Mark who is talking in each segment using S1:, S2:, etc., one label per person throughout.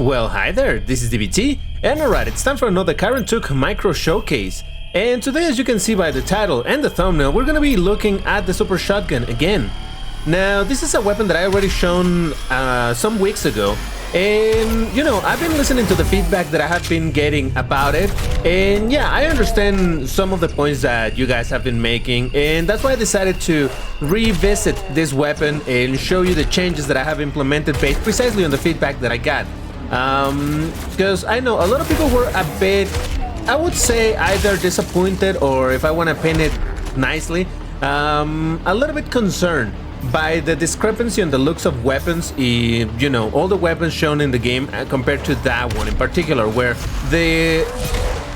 S1: Well, hi there, this is DBT, and alright, it's time for another Current Took micro showcase. And today, as you can see by the title and the thumbnail, we're gonna be looking at the Super Shotgun again. Now, this is a weapon that I already shown some weeks ago, and you know, I've been listening to the feedback that I have been getting about it, and yeah, I understand some of the points that you guys have been making, and that's why I decided to revisit this weapon and show you the changes that I have implemented based precisely on the feedback that I got. Because I know a lot of people were a bit, I would say, either disappointed or, if I want to pin it nicely, a little bit concerned by the discrepancy on the looks of weapons, you know, all the weapons shown in the game compared to that one in particular, where the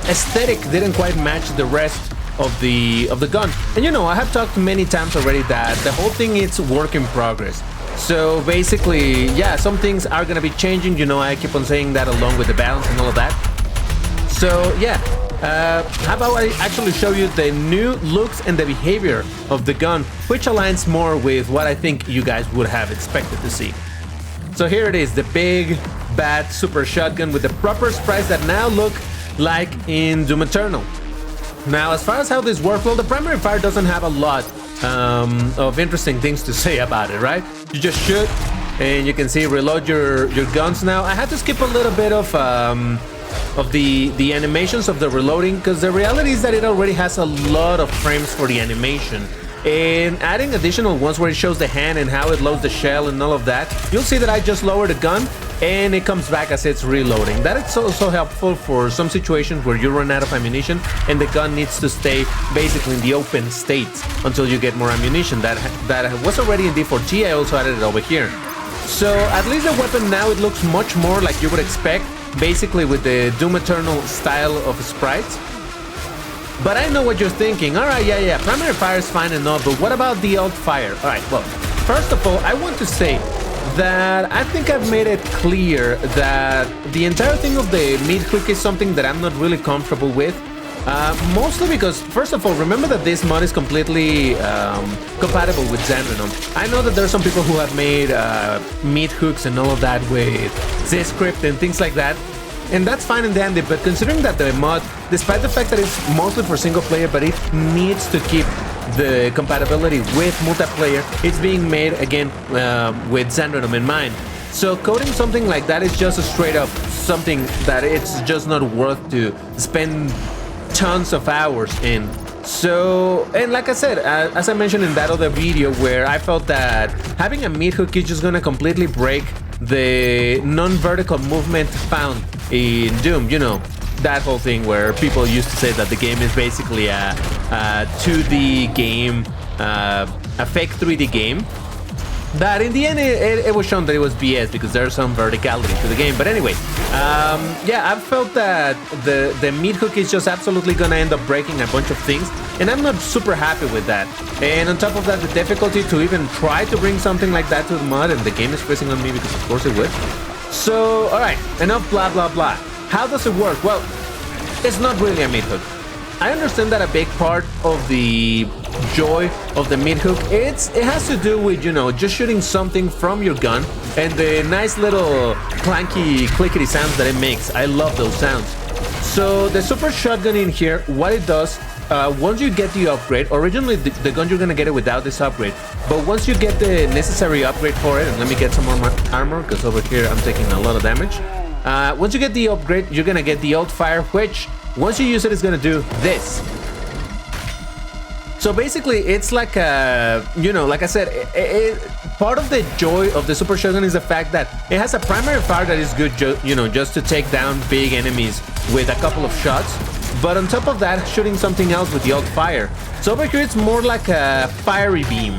S1: aesthetic didn't quite match the rest of the gun. And you know, I have talked many times already that the whole thing is work in progress. So basically, yeah, some things are gonna be changing, you know, I keep on saying that along with the balance and all of that. So yeah, how about I actually show you the new looks and the behavior of the gun, which aligns more with what I think you guys would have expected to see. So here it is, the big, bad Super Shotgun with the proper sprites that now look like in Doom Eternal. Now, as far as how this works, well, the primary fire doesn't have a lot of interesting things to say about it, right? You just shoot, and you can see reload your guns. Now, I had to skip a little bit of the animations of the reloading, because the reality is that it already has a lot of frames for the animation. And adding additional ones where it shows the hand and how it loads the shell and all of that, you'll see that I just lower the gun and it comes back as it's reloading. That is also helpful for some situations where you run out of ammunition and the gun needs to stay basically in the open state until you get more ammunition. That was already in D4T, I also added it over here. So at least the weapon now, it looks much more like you would expect, basically with the Doom Eternal style of sprites. But I know what you're thinking. Alright, yeah, primary fire is fine and all, but what about the alt fire? Alright, well, first of all, I want to say that I think I've made it clear that the entire thing of the mid hook is something that I'm not really comfortable with. Mostly because, first of all, remember that this mod is completely compatible with Xandronum. I know that there are some people who have made mid hooks and all of that with Z-script and things like that. And that's fine and dandy, but considering that the mod, despite the fact that it's mostly for single player, but it needs to keep the compatibility with multiplayer, it's being made again with Xandronum in mind. So coding something like that is just a straight up something that it's just not worth to spend tons of hours in. So, and like I said, as I mentioned in that other video where I felt that having a mid hook is just gonna completely break the non-vertical movement found in Doom, you know, that whole thing where people used to say that the game is basically a 2D game, a fake 3D game. That in the end, it was shown that it was BS because there's some verticality to the game. But anyway, yeah, I felt that the mid hook is just absolutely gonna end up breaking a bunch of things, and I'm not super happy with that. And on top of that, the difficulty to even try to bring something like that to the mod, and the game is freezing on me because of course it would. So, alright, enough blah blah blah. How does it work? Well, it's not really a mid hook. I understand that a big part of the joy of the mid hook, it has to do with, you know, just shooting something from your gun and the nice little clanky clickety sounds that it makes. I love those sounds. So the Super Shotgun in here, what it does, once you get the upgrade, originally the gun you're gonna get it without this upgrade, but once you get the necessary upgrade for it, and let me get some more armor because over here I'm taking a lot of damage. Once you get the upgrade, you're gonna get the alt fire, which once you use it, it's gonna do this. So basically, it's like a, you know, like I said, part of the joy of the Super Shotgun is the fact that it has a primary fire that is good, you know, just to take down big enemies with a couple of shots. But on top of that, shooting something else with the alt fire. So over here, it's more like a fiery beam.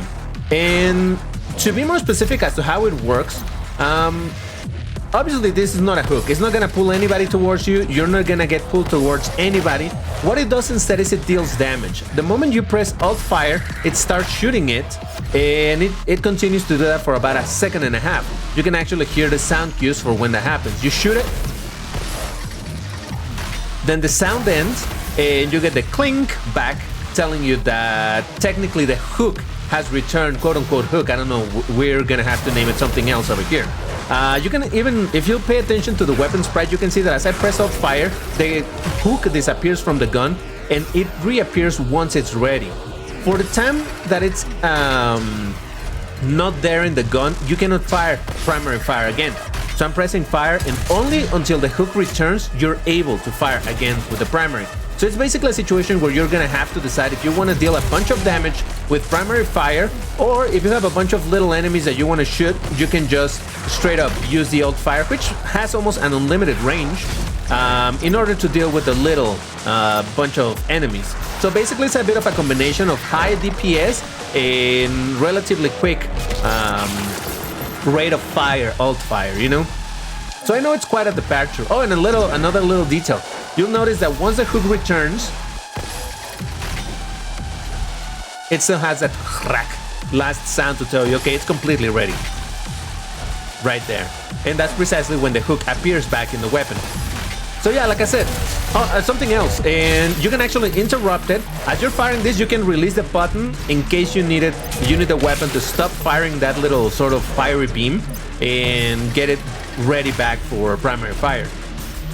S1: And to be more specific as to how it works, obviously, this is not a hook. It's not gonna pull anybody towards you. You're not gonna get pulled towards anybody. What it does instead is it deals damage. The moment you press alt fire, it starts shooting it, and it continues to do that for about a second and a half. You can actually hear the sound cues for when that happens. You shoot it, then the sound ends, and you get the clink back, telling you that technically the hook has returned quote-unquote hook. I don't know, we're gonna have to name it something else over here. You can even, if you pay attention to the weapon sprite, you can see that as I press off fire, the hook disappears from the gun and it reappears once it's ready. For the time that it's not there in the gun, you cannot fire primary fire again. So I'm pressing fire, and only until the hook returns, you're able to fire again with the primary. So it's basically a situation where you're gonna have to decide if you want to deal a bunch of damage with primary fire, or if you have a bunch of little enemies that you want to shoot, you can just straight up use the alt fire, which has almost an unlimited range, in order to deal with the little bunch of enemies. So basically it's a bit of a combination of high DPS and relatively quick rate of fire, alt fire, you know? So I know it's quite a departure. Oh, and another little detail. You'll notice that once the hook returns, it still has that crack last sound to tell you, okay, it's completely ready. Right there. And that's precisely when the hook appears back in the weapon. So yeah, like I said, something else, and you can actually interrupt it. As you're firing this, you can release the button in case you need the weapon to stop firing that little sort of fiery beam and get it ready back for primary fire.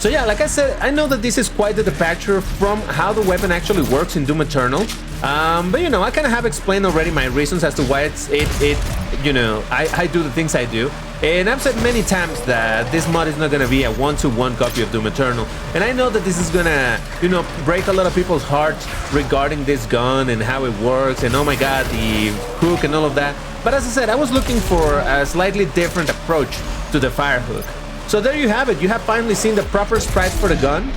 S1: So yeah, like I said, I know that this is quite the departure from how the weapon actually works in Doom Eternal. But you know, I kind of have explained already my reasons as to why I do the things I do. And I've said many times that this mod is not gonna be a one-to-one copy of Doom Eternal. And I know that this is gonna, break a lot of people's hearts regarding this gun and how it works and oh my god, the hook and all of that. But as I said, I was looking for a slightly different approach to the fire hook. So there you have it. You have finally seen the proper sprites for the gun.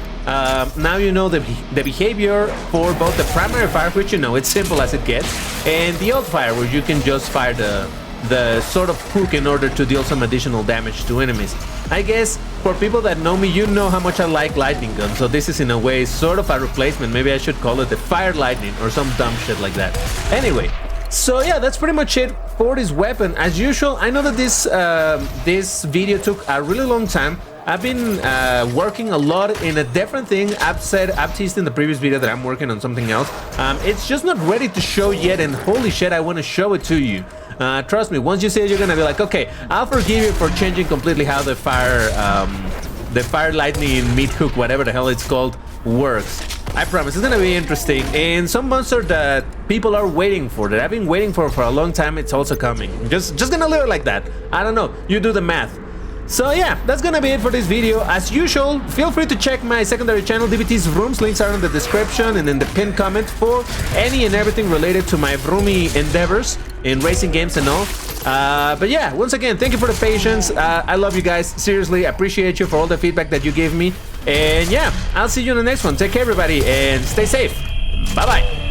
S1: Now you know the behavior for both the primary fire, which it's simple as it gets, and the alt fire, where you can just fire the sort of hook in order to deal some additional damage to enemies. I guess for people that know me, you know how much I like lightning guns, so this is in a way sort of a replacement. Maybe I should call it the fire lightning or some dumb shit like that. Anyway, so yeah, that's pretty much it for this weapon. As usual, I know that this video took a really long time. I've been working a lot in a different thing. I've teased in the previous video that I'm working on something else. It's just not ready to show yet, and holy shit, I want to show it to you. Trust me, once you see it, you're gonna be like, okay, I'll forgive you for changing completely how the fire lightning meat hook, whatever the hell it's called, works. I promise, it's gonna be interesting, and some monster that people are waiting for, that I've been waiting for a long time, it's also coming. Just gonna leave it like that. I don't know, you do the math. So yeah, that's gonna be it for this video. As usual, feel free to check my secondary channel, DBT's Vrooms. Links are in the description and in the pinned comment for any and everything related to my Vroomy endeavors in racing games and all. But yeah, once again, thank you for the patience. I love you guys. Seriously, appreciate you for all the feedback that you give me. And yeah, I'll see you in the next one. Take care, everybody, and stay safe. Bye-bye.